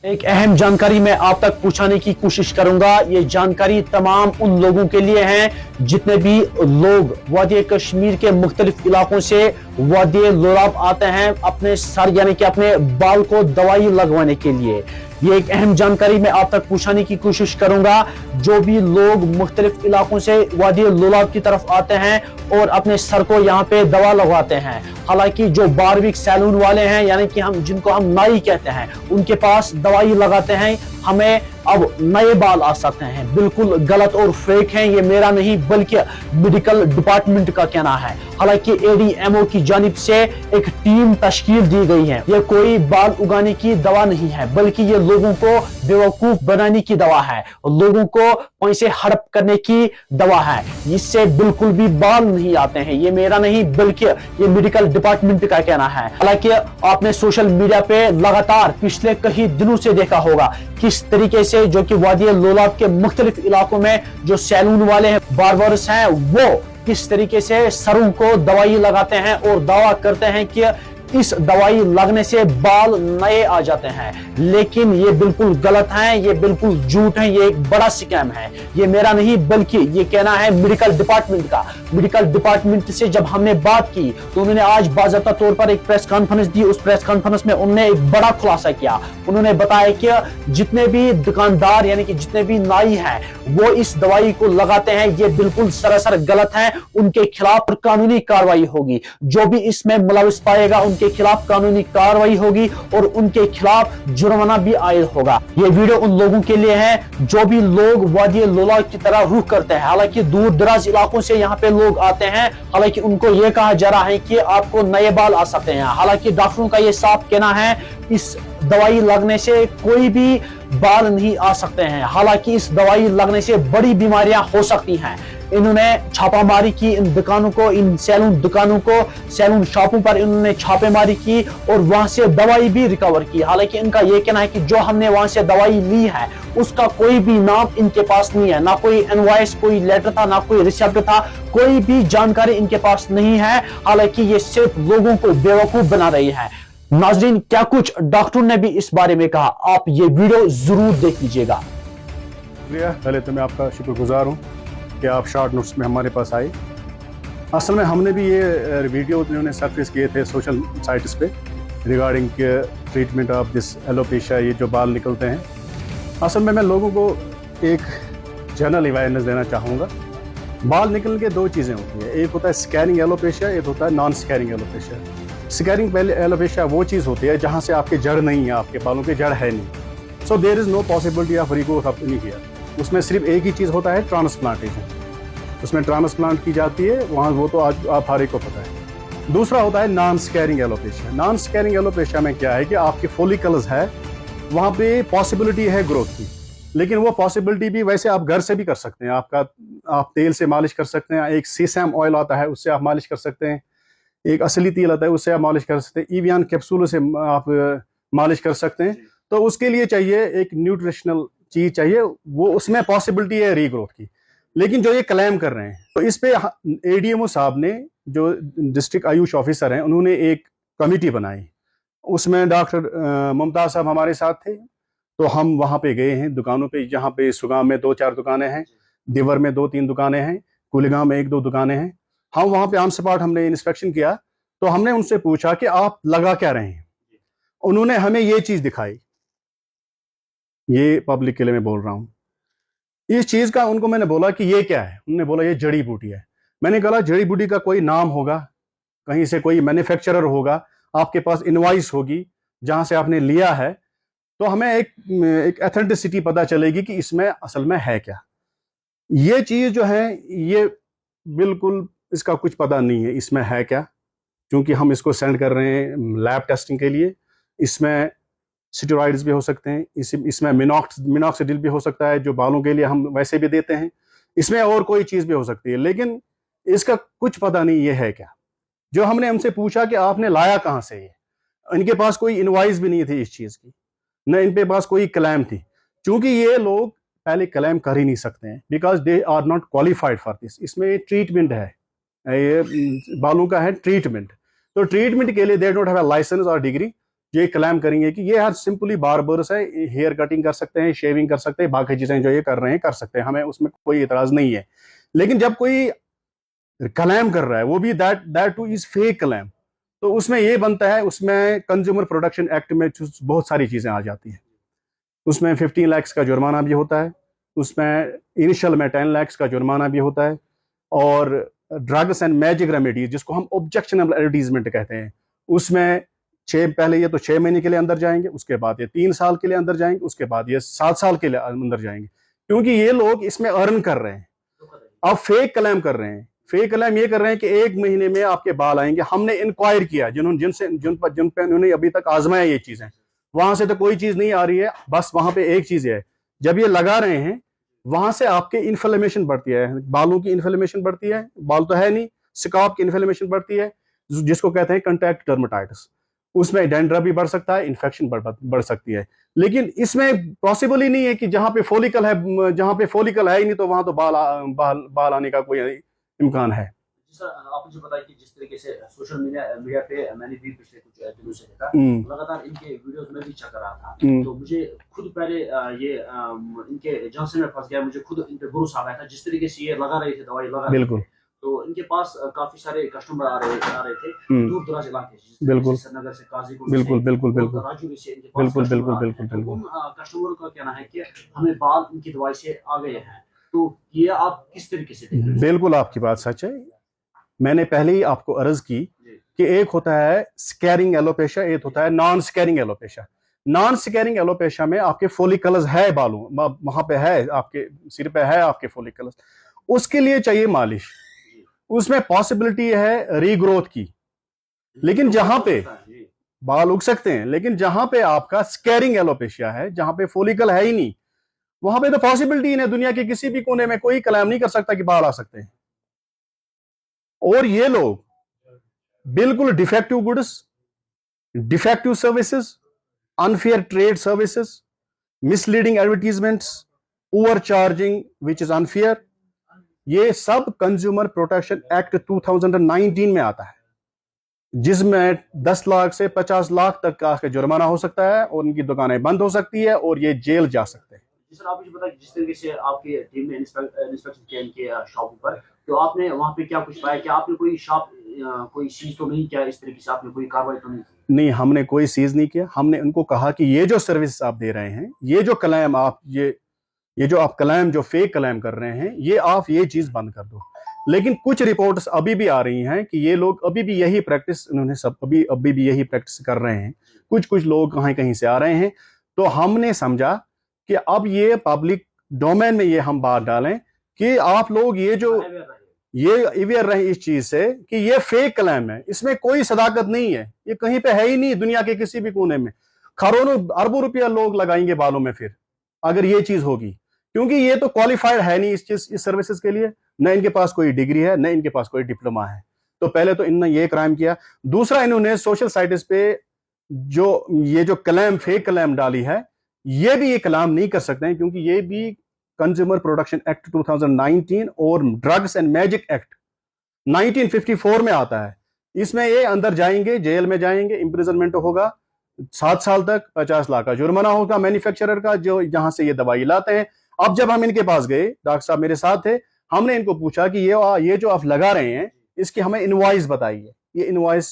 एक अहम जानकारी मैं आप तक पहुंचाने की कोशिश करूंगा। ये जानकारी तमाम उन लोगों के लिए है जितने भी लोग वादी कश्मीर के मुख्तलिफ इलाकों से वादी लोराब आते हैं अपने सर यानी कि अपने बाल को दवाई लगवाने के लिए। ये एक अहम जानकारी मैं आप तक पहुंचाने की कोशिश करूंगा। जो भी लोग मुख्तलिफ इलाकों से वादी लोराब की तरफ आते हैं और अपने सर को यहाँ पे दवा लगवाते हैं, हालांकि जो बारबिक सैलून वाले हैं यानी कि हम जिनको हम नाई कहते हैं उनके पास दवाई लगाते हैं हमें अब नए बाल आ सकते हैं, बिल्कुल गलत और फेक है। ये मेरा नहीं बल्कि मेडिकल डिपार्टमेंट का कहना है। हालांकि एडीएमओ की जानिब से एक टीम तश्कील दी गई है। ये कोई बाल उगाने की दवा नहीं है बल्कि ये लोगों को बेवकूफ बनाने की दवा है, लोगों को पैसे हड़प करने की दवा है। इससे बिल्कुल भी बाल नहीं आते हैं। ये मेरा नहीं बल्कि ये मेडिकल डिपार्टमेंट का कहना है। हालांकि आपने सोशल मीडिया पे लगातार पिछले कई दिनों से देखा होगा किस तरीके से जो कि वादी लोलाब के मुख्तलिफ इलाकों में जो सैलून वाले हैं, बार्बर्स हैं, वो किस तरीके से सरों को दवाई लगाते हैं और दावा करते हैं कि इस दवाई लगने से बाल नए आ जाते हैं। लेकिन ये बिल्कुल गलत है, ये बिल्कुल झूठ है, ये एक बड़ा स्कैम है। ये मेरा नहीं बल्कि ये कहना है मेडिकल डिपार्टमेंट का। मेडिकल डिपार्टमेंट से जब हमने बात की तो उन्होंने आज बाज़ाब्ता तौर पर एक प्रेस कॉन्फ्रेंस दी। उस प्रेस कॉन्फ्रेंस में उन्होंने एक बड़ा खुलासा किया। उन्होंने बताया कि जितने भी दुकानदार यानी कि जितने भी नाई हैं वो इस दवाई को लगाते हैं, ये बिल्कुल सरासर गलत है। उनके खिलाफ कानूनी कार्रवाई होगी। जो भी इसमें मुलविस पाएगा उनके खिलाफ कानूनी कार्रवाई होगी और उनके खिलाफ जुर्माना भी आयद होगा। ये वीडियो उन लोगों के लिए है जो भी लोग वादी लोलाब की तरह रुख करते हैं। हालांकि दूर दराज इलाकों से यहाँ पे लोग आते हैं, हालांकि उनको ये कहा जा रहा है कि आपको नए बाल आ सकते हैं। हालांकि डॉक्टरों का ये साफ कहना है इस दवाई लगने से कोई भी बाल नहीं आ सकते हैं। हालांकि इस दवाई लगने से बड़ी बीमारियां हो सकती हैं। इन्होंने छापामारी की इन दुकानों को, इन सैलून दुकानों को, सैलून शॉपों पर इन्होंने छापेमारी की और वहां से दवाई भी रिकवर की। हालांकि इनका यह कहना है कि जो हमने वहां से दवाई ली है उसका कोई भी नाम इनके पास नहीं है, ना कोई इनवॉइस, कोई लेटर था, ना कोई रिसिप्ट था, कोई भी जानकारी इनके पास नहीं है। हालांकि ये सिर्फ लोगों को बेवकूफ बना रही है। नाजरीन, क्या कुछ डॉक्टर ने भी इस बारे में कहा, आप ये वीडियो जरूर देख लीजिएगा। पहले तो मैं आपका शुक्रगुजार हूँ कि आप शॉर्ट नोट्स में हमारे पास आए। असल में हमने भी ये वीडियो उन्होंने सरफेस किए थे सोशल साइट्स पे regarding treatment of this alopecia, ये जो बाल निकलते हैं। असल में मैं लोगों को एक जनरल अवेयरनेस देना चाहूँगा। बाल निकलने के दो चीज़ें होती हैं, एक होता है स्कैनिंग एलोपेशिया, एक होता है non scanning alopecia. Scanning alopecia वो चीज़ होती है जहाँ से आपके जड़ नहीं है, आपके बालों के जड़ है नहीं। So there is no possibility of regrowth of any hair. उसमें सिर्फ एक ही चीज़ होता है, ट्रांसप्लांटेशन। उसमें ट्रांसप्लांट की जाती है वहाँ, वो तो आज आप हर एक को पता है। दूसरा होता है non scanning alopecia. Non scanning alopecia में क्या है कि आपके फॉलिकल्स है, वहाँ पे पॉसिबिलिटी है ग्रोथ की, लेकिन वो पॉसिबिलिटी भी वैसे आप घर से भी कर सकते हैं। आप तेल से मालिश कर सकते हैं, एक सीसम ऑयल आता है उससे आप मालिश कर सकते हैं, एक असली तेल आता है उससे आप मालिश कर सकते हैं, इवियान कैप्सूल से आप मालिश कर सकते हैं। तो उसके लिए चाहिए एक न्यूट्रिशनल चीज चाहिए, वो उसमें पॉसिबिलिटी है रीग्रोथ की। लेकिन जो ये क्लेम कर रहे हैं तो इस पे एडीएमओ साहब ने, जो डिस्ट्रिक्ट आयुष ऑफिसर हैं, उन्होंने एक कमेटी बनाई। उसमें डॉक्टर मुमताज साहब हमारे साथ थे। तो हम वहाँ पे गए हैं दुकानों पे, जहाँ पे सुगाम में 2-4 दुकानें हैं, दिवर में 2-3 दुकानें हैं, कुलगाम में 1-2 दुकानें हैं। हम वहाँ पे ऑन स्पॉट हमने इंस्पेक्शन किया। तो हमने उनसे पूछा कि आप लगा क्या रहे हैं। उन्होंने हमें ये चीज दिखाई, ये पब्लिक के लिए मैं बोल रहा हूँ। इस चीज का उनको मैंने बोला कि ये क्या है, उन्होंने बोला ये जड़ी बूटी है। मैंने कहा जड़ी बूटी का कोई नाम होगा, कहीं से कोई मैन्युफैक्चरर होगा, आपके पास इनवॉइस होगी जहां से आपने लिया है, तो हमें एक एथेंटिसिटी पता चलेगी कि इसमें असल में है क्या। ये चीज जो है ये बिल्कुल इसका कुछ पता नहीं है इसमें है क्या, क्योंकि हम इसको सेंड कर रहे हैं लैब टेस्टिंग के लिए। इसमें स्टेरॉइड्स भी हो सकते हैं, इसमें मिनॉक्सिडिल भी हो सकता है जो बालों के लिए हम वैसे भी देते हैं, इसमें और कोई चीज़ भी हो सकती है, लेकिन इसका कुछ पता नहीं ये है क्या। जो हमने हमसे पूछा कि आपने लाया कहाँ से ये, इनके पास कोई इनवॉइस भी नहीं थी इस चीज़ की, न इनके पास कोई क्लेम थी, क्योंकि ये लोग पहले क्लेम कर ही नहीं सकते हैं because they are not qualified for this. इसमें ट्रीटमेंट है, ये बालों का है ट्रीटमेंट, तो ट्रीटमेंट के लिए they don't have a licence और डिग्री, ये क्लेम करेंगे कि ये यार सिंपली बार्बर्स है, हेयर कटिंग कर सकते हैं, शेविंग कर सकते हैं, बाकी चीजें जो ये कर रहे हैं कर सकते हैं, हमें उसमें कोई इतराज नहीं है। लेकिन जब कोई क्लेम कर रहा है, वो भी that two is fake claim, तो उसमें ये बनता है, उसमें कंज्यूमर प्रोडक्शन एक्ट में बहुत सारी चीजें आ जाती हैं। उसमें 15 लाख का जुर्माना भी होता है, उसमें इनिशियल में 10 लाख का जुर्माना भी होता है, और ड्रग्स एंड मैजिक रेमेडीज जिसको हम ऑब्जेक्शनेबल एडवर्टीजमेंट कहते हैं, उसमें पहले ये तो 6 महीने के लिए अंदर जाएंगे, उसके बाद ये 3 साल के लिए अंदर जाएंगे, उसके बाद ये 7 साल के लिए अंदर जाएंगे, क्योंकि ये लोग इसमें अर्न कर रहे हैं। अब फेक क्लेम कर रहे हैं, फेक क्लेम ये कर रहे हैं कि 1 महीने में आपके बाल आएंगे। हमने इंक्वायर किया जिन पे उन्होंने अभी तक आजमाया ये चीजें, वहां से तो कोई चीज नहीं आ रही है। बस वहां पे एक चीज है, जब ये लगा रहे हैं वहां से आपके इन्फ्लेमेशन बढ़ती है, बालों की इन्फ्लेमेशन बढ़ती है, बाल तो है नहीं, स्काल्प की इन्फ्लेमेशन बढ़ती है, जिसको कहते हैं कंटैक्ट डर्मेटाइटिस। उसमें डैंड्रफ भी बढ़ सकता है, इन्फेक्शन बढ़ सकती है। लेकिन इसमें पॉसिबल ही नहीं है कि जहां पे फोलिकल है ही नहीं, तो वहां तो बाल आने का कोई इम्कान है। सर, आप मुझे बताइए कि जिस तरीके से सोशल मीडिया पे मैंने भी पिछले कुछ दिनों से देखा, लगातार इनके वीडियोस में भी चेक कर रहा था, तो मुझे खुद पहले इनके जहाँ से मैं फंस गया, मुझे खुद इन पे भरोसा आ गया था। जिस तरीके से ये लगा रहे थे, दवाई लगा रहे थे, तो इनके पास काफी सारे कस्टमर आ रहे थे दूर दराज इलाके से, बिल्कुल श्रीनगर से, काजीगुंड बिल्कुल से, बिल्कुल बिल्कुल राजौरी से इनके पास बिल्कुल। उन कस्टमरों का कहना है कि हमें बाल इनकी दवाई से आ गए हैं, तो ये आप किस तरीके से देखते हैं? बिल्कुल आपकी बात सच है। मैंने पहले ही आपको अर्ज की कि एक होता है स्कैरिंग एलोपेशिया, एक होता है non scaring alopecia. Non scaring alopecia में आपके फोलिकल्स है, बालों वहां पे है, आपके सिर पे है आपके फोलिकल्स, उसके लिए चाहिए मालिश, उसमें पॉसिबिलिटी है रीग्रोथ की। लेकिन जहां पे बाल उग सकते हैं, लेकिन जहां पे आपका स्कैरिंग एलोपेशिया है, जहां पे फोलिकल है ही नहीं, वहां पे तो पॉसिबिलिटी नहीं, दुनिया के किसी भी कोने में कोई क्लेम नहीं कर सकता कि बाल आ सकते हैं। और ये लोग बिल्कुल defective goods, defective services, unfair trade services, misleading advertisements, over charging which is unfair, ये सब कंज्यूमर प्रोटेक्शन एक्ट 2019 में आता है, जिसमें 10 लाख से 50 लाख तक का जुर्माना हो सकता है, और उनकी दुकानें बंद हो सकती है, और ये जेल जा सकते हैं। सर, आप मुझे बताइए, जिस तरीके से आपकी टीम ने इंस्पेक्शन किया इनके शॉप पर, तो आपने वहां पे क्या कुछ पाया? क्या आपने कोई शॉप कोई सीज तो नहीं किया? इस तरीके से आपने कोई कार्रवाई तो नहीं की? नहीं, हमने कोई सीज नहीं किया। हमने उनको कहा कि ये जो सर्विस आप दे रहे हैं, ये जो क्लेम आप ये जो आप क्लेम जो फेक क्लेम कर रहे हैं, ये आप ये चीज बंद कर दो। लेकिन कुछ रिपोर्ट्स अभी भी आ रही हैं कि ये लोग अभी भी यही प्रैक्टिस, उन्होंने सब अभी भी यही प्रैक्टिस कर रहे हैं। कुछ लोग कहीं से आ रहे हैं, तो हमने समझा कि अब ये पब्लिक डोमेन में ये हम बात डालें कि आप लोग ये अवेयर रहे इस चीज से कि ये फेक क्लेम है, इसमें कोई सदाकत नहीं है, ये कहीं पे है ही नहीं दुनिया के किसी भी कोने में। करोड़ों अरबों रुपया लोग लगाएंगे बालों में फिर अगर ये चीज होगी, क्योंकि ये तो क्वालिफाइड है नहीं इस सर्विसेज के लिए, न इनके पास कोई डिग्री है, न इनके पास कोई डिप्लोमा है। तो पहले तो इन्होंने ये क्राइम किया। दूसरा, इन्होंने सोशल साइट्स पे जो क्लेम फेक क्लेम डाली है, ये भी ये क्लेम नहीं कर सकते हैं, क्योंकि ये भी कंज्यूमर प्रोडक्शन एक्ट 2019 और ड्रग्स एंड मैजिक एक्ट 1954 में आता है। इसमें ये अंदर जाएंगे, जेल में जाएंगे, इंप्रिजनमेंट होगा 7 साल तक, 50 लाख का जुर्माना होगा मैन्युफैक्चरर का, जो जहां से ये दवाई लाते हैं। अब जब हम इनके पास गए, डॉक्टर साहब मेरे साथ थे, हमने इनको पूछा कि ये जो आप लगा रहे हैं, इसकी हमें इनवॉइस बताइए, ये इनवॉइस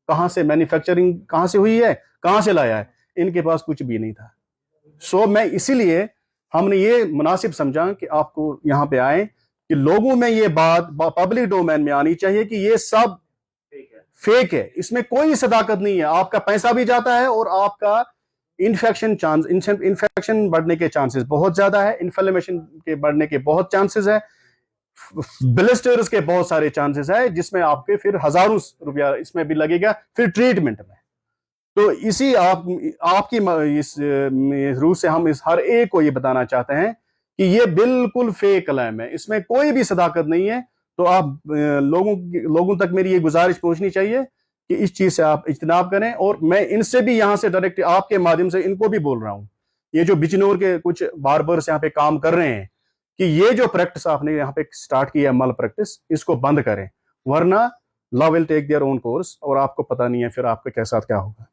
कहां से, मैन्युफैक्चरिंग कहां से हुई है, कहां से लाया है? इनके पास कुछ भी नहीं था। सो मैं इसीलिए हमने ये मुनासिब समझा कि आपको यहां पे आए, कि लोगों में ये बात पब्लिक डोमेन में आनी चाहिए कि ये सब फेक है, इसमें कोई सदाकत नहीं है, आपका पैसा भी जाता है, और आपका इन्फेक्शन बढ़ने के चांसेस बहुत ज्यादा है, इन्फ्लेमेशन के बढ़ने के बहुत चांसेस है, ब्लिस्टर्स के बहुत सारे चांसेस है, जिसमें आपके फिर हजारों रुपया इसमें भी लगेगा फिर ट्रीटमेंट में। तो इसी आपकी इस रूह से हम इस हर एक को ये बताना चाहते हैं कि ये बिल्कुल फेक क्लेम है, इसमें कोई भी सदाकत नहीं है। तो आप लोगों तक मेरी ये गुजारिश पहुंचनी चाहिए कि इस चीज से आप इज्तनाब करें। और मैं इनसे भी यहां से डायरेक्ट आपके माध्यम से इनको भी बोल रहा हूं, ये जो बिजनौर के कुछ बार्बर्स यहाँ पे काम कर रहे हैं, कि ये जो प्रैक्टिस आपने यहाँ पे स्टार्ट किया है, मल प्रैक्टिस, इसको बंद करें, वरना law will take their own course, और आपको पता नहीं है फिर आपके साथ क्या होगा।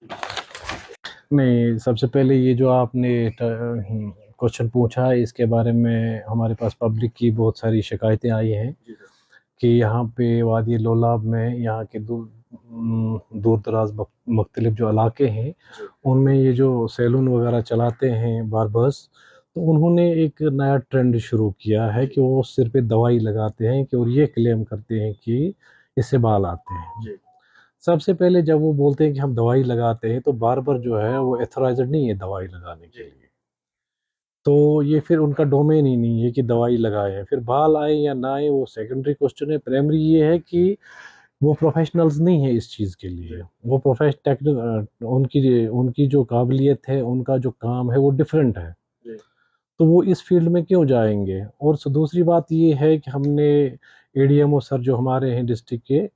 नहीं, सबसे पहले ये जो आपने क्वेश्चन पूछा है, इसके बारे में हमारे पास पब्लिक की बहुत सारी शिकायतें आई हैं जी सर। कि यहाँ पे वादी लोलाब में यहाँ के दूर दराज मुख्तलिफ जो इलाके हैं जी उनमें ये जो सैलून वगैरह चलाते हैं बार्बर्स, तो उन्होंने एक नया ट्रेंड शुरू किया है कि वो सिर पे दवाई लगाते हैं कि और ये क्लेम करते हैं कि इससे बाल आते हैं। जी सबसे पहले जब वो बोलते हैं कि हम दवाई लगाते हैं तो बार्बर जो है वो एथोराइज्ड नहीं है दवाई लगाने के जी लिए, तो ये फिर उनका डोमेन ही नहीं है कि दवाई लगाए हैं। फिर बाल आए या ना आए वो सेकेंडरी क्वेश्चन है, प्राइमरी ये है कि वो प्रोफेशनल्स नहीं है इस चीज़ के लिए। वो उनकी उनकी जो काबिलियत है, उनका जो काम है वो डिफरेंट है, जी तो वो इस फील्ड में क्यों जाएंगे। और दूसरी बात ये है कि हमने एडीएमओ सर जो हमारे हैं डिस्ट्रिक्ट के,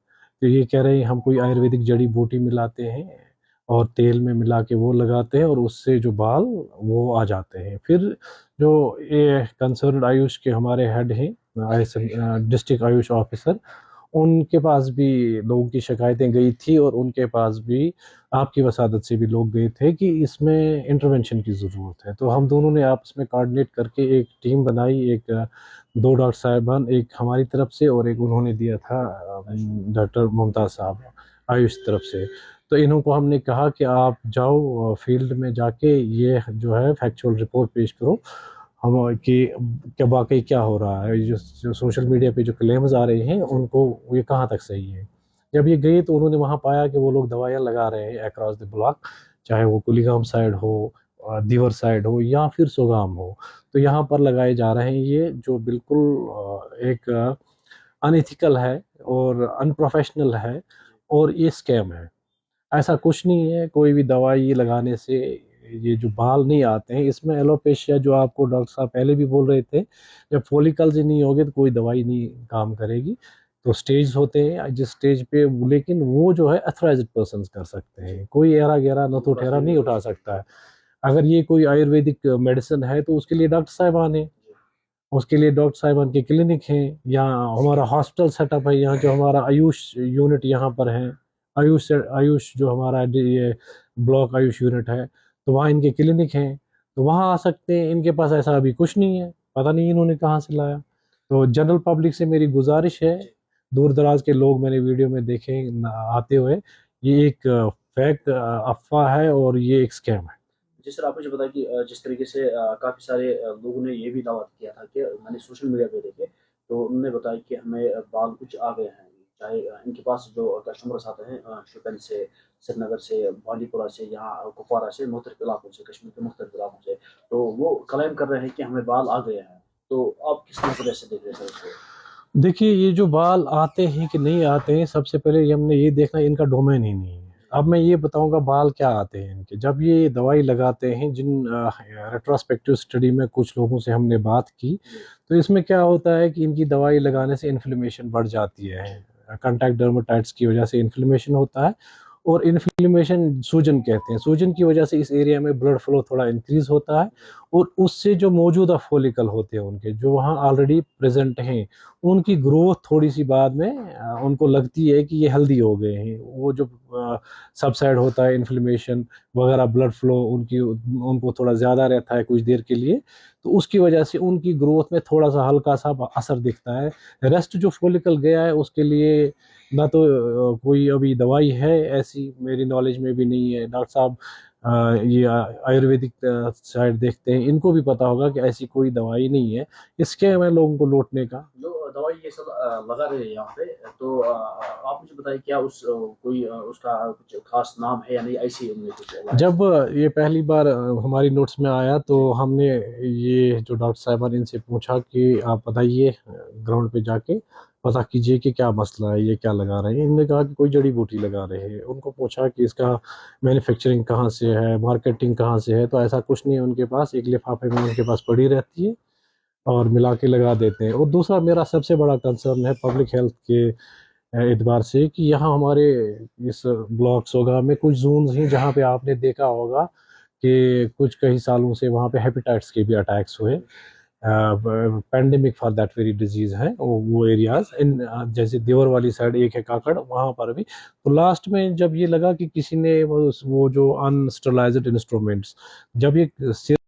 तो ये कह रहे हैं हम कोई आयुर्वेदिक जड़ी बूटी मिलाते हैं और तेल में मिला के वो लगाते हैं और उससे जो बाल वो आ जाते हैं। फिर जो ये कंसर्न आयुष के हमारे हेड हैं, डिस्ट्रिक्ट आयुष ऑफिसर, उनके पास भी लोगों की शिकायतें गई थी और उनके पास भी आपकी वसादत से भी लोग गए थे कि इसमें इंटरवेंशन की ज़रूरत है। तो हम दोनों ने आपस में कोऑर्डिनेट करके एक टीम बनाई, एक दो डॉक्टर साहिबान, एक हमारी तरफ से और एक उन्होंने दिया था डॉक्टर मुमताज़ साहब आयुष तरफ से। तो इन्हों को हमने कहा कि आप जाओ फील्ड में जाके ये जो है फैक्चुअल रिपोर्ट पेश करो हम कि क्या वाकई क्या हो रहा है, जो सोशल मीडिया पे जो क्लेम्स आ रहे हैं उनको ये कहाँ तक सही है। जब ये गए तो उन्होंने वहाँ पाया कि वो लोग दवाइयाँ लगा रहे हैं अक्रॉस द ब्लॉक, चाहे वो कुलीगाम साइड हो, दीवर साइड हो या फिर सोगाम हो, तो यहाँ पर लगाए जा रहे हैं ये जो बिल्कुल एक अनएथिकल है और अनप्रोफेशनल है और ये स्कैम है। ऐसा कुछ नहीं है, कोई भी दवाई लगाने से ये जो बाल नहीं आते हैं, इसमें एलोपेशिया जो आपको डॉक्टर साहब पहले भी बोल रहे थे, जब फॉलिकल्स ही नहीं होगे तो कोई दवाई नहीं काम करेगी। तो स्टेज होते हैं जिस स्टेज पे, लेकिन वो जो है अथराइज्ड पर्सन कर सकते हैं, कोई एरा गैरा न तो ठहरा नहीं उठा सकता है। अगर ये कोई आयुर्वेदिक मेडिसिन है तो उसके लिए डॉक्टर साहिबान है, उसके लिए डॉक्टर साहिबान के क्लिनिक हैं, यहाँ हमारा हॉस्पिटल सेटअप है, यहाँ जो हमारा आयुष यूनिट यहाँ पर है, आयुष जो हमारा ये ब्लॉक आयुष यूनिट है, तो वहाँ इनके क्लिनिक हैं, तो वहाँ आ सकते हैं। इनके पास ऐसा अभी कुछ नहीं है, पता नहीं इन्होंने कहाँ से लाया। तो जनरल पब्लिक से मेरी गुजारिश है, दूर दराज के लोग मैंने वीडियो में देखे आते हुए, ये एक फैक्ट अफवाह है और ये एक स्कैम है। जिस तरह आपने जो बताया कि जिस तरीके से काफ़ी सारे लोगों ने ये भी दावा किया था कि मैंने सोशल मीडिया पे देखे, तो उन्होंने बताया कि हमें बाल कुछ आ गए हैं, चाहे इनके पास जो कस्टमर्स आते हैं शोपियान से, श्रीनगर से, बांडीपुरा से, यहाँ कुपवारा से, मुख्तलिफ इलाकों से, कश्मीर के मुख्तलिफ इलाकों से, तो वो क्लेम कर रहे हैं कि हमें बाल आ गए हैं। तो आप किस नज़रिए से देख रहे हैं सर इसको? देखिए, ये जो बाल आते हैं कि नहीं आते हैं, सबसे पहले हमने ये देखना इनका डोमेन ही नहीं है। अब मैं ये बताऊंगा बाल क्या आते हैं इनके। जब ये दवाई लगाते हैं, जिन रेट्रोस्पेक्टिव स्टडी में कुछ लोगों से हमने बात की, तो इसमें क्या होता है कि इनकी दवाई लगाने से इन्फ्लेमेशन बढ़ जाती है, कॉन्टैक्ट डर्मेटाइटिस की वजह से इन्फ्लेमेशन होता है। और इन्फ्लेमेशन सूजन कहते हैं, सूजन की वजह से इस एरिया में ब्लड फ्लो थोड़ा इंक्रीज होता है और उससे जो मौजूदा फॉलिकल होते हैं उनके जो वहाँ ऑलरेडी प्रेजेंट हैं, उनकी ग्रोथ थोड़ी सी बाद में उनको लगती है कि ये हेल्दी हो गए हैं। वो जो सबसाइड होता है इन्फ्लेमेशन वगैरह, ब्लड फ्लो उनको थोड़ा ज़्यादा रहता है कुछ देर के लिए, तो उसकी वजह से उनकी ग्रोथ में थोड़ा सा हल्का सा असर दिखता है। रेस्ट जो फॉलिकल गया है उसके लिए ना तो कोई अभी दवाई है ऐसी, मेरी नॉलेज में भी नहीं है। डॉक्टर साहब ये आयुर्वेदिक साइड देखते हैं, इनको भी पता होगा कि ऐसी कोई दवाई नहीं है। इसके मैं लोगों को लौटने का जो दवाई ये सब लगा रहे हैं यहाँ पे, तो आप मुझे बताइए क्या उस कोई उसका कुछ खास नाम है या नहीं, ऐसी उनमें कुछ लगाया? जब ये पहली बार हमारी नोट्स में आया तो हमने ये जो डॉक्टर साहिबान इनसे पूछा कि आप बताइए, ग्राउंड पे जाके पता कीजिए कि क्या मसला है, ये क्या लगा रहे हैं। इन्होंने कहा कि कोई जड़ी बूटी लगा रहे हैं। उनको पूछा कि इसका मैन्युफैक्चरिंग कहाँ से है, मार्केटिंग कहाँ से है, तो ऐसा कुछ नहीं है उनके पास। एक लिफाफे में उनके पास पड़ी रहती है और मिला के लगा देते हैं। और दूसरा मेरा सबसे बड़ा कंसर्न है पब्लिक हेल्थ के एतबार से कि यहाँ हमारे इस ब्लॉक सोगा में कुछ जोन्स हैं जहाँ पे आपने देखा होगा कि कुछ कई सालों से वहाँ पे हेपेटाइटिस के भी अटैक्स हुए। Pandemic for that very disease है वो एरियाज इन जैसे देवर वाली साइड एक है काकड़ वहाँ पर भी। तो लास्ट में जब ये लगा कि किसी ने वो जो अनस्टरलाइज्ड इंस्ट्रूमेंट्स जब ये